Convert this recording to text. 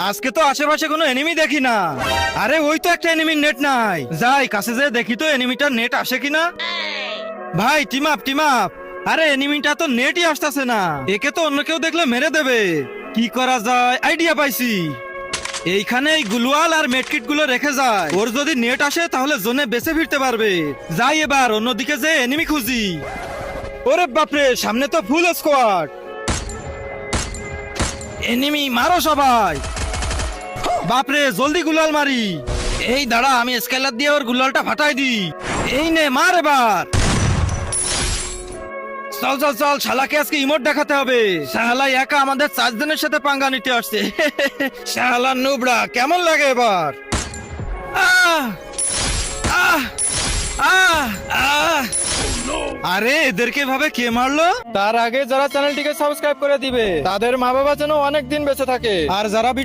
আজকে তো আশেপাশে কোনো এনিমি দেখি না। আরে ওই তো একটা এনিমির নেট নাই, যাই কাছে যেয়ে দেখি তো এনিমিটার নেট আসে কিনা। ভাই টিম আপ টিম আপ। আরে এনিমিটা তো নেটই আসতেছে না, একে তো অন্য কেউ দেখলে মেরে দেবে। কি করা যায়, আইডিয়া পাইছি। এইখানে এই গ্লুয়াল আর মেডকিট গুলো রেখে যায়, ওর যদি নেট আসে তাহলে জোনে বেঁচে ফিরতে পারবে। যাই এবার অন্যদিকে যে এনিমি খুঁজি। ওরে বাপরে, সামনে তো ফুল স্কোয়াড। এনিমি মারো সবাই। বাপরে, জলদি গুলাল মারি। এই দাঁড়া, আমি স্কেলার দিয়ে ওর গুলালটা ফাটাই দি। এই নে মার এবার। চল চল চল, শালাকে আজকে ইমোট দেখাতে হবে। শালা একা আমাদের 4 জনের সাথে পাঙ্গা নিতে আসছে। শালা নুবড়া, কেমন লাগে এবার? আহ আহ আহ আহ। আরে এদেরকে ভাবে কে মারলো? তার আগে যারা চ্যানেলটিকে সাবস্ক্রাইব করে দিবে তাদের মা বাবা যেন অনেক দিন বেঁচে থাকে, আর যারা ভিডিও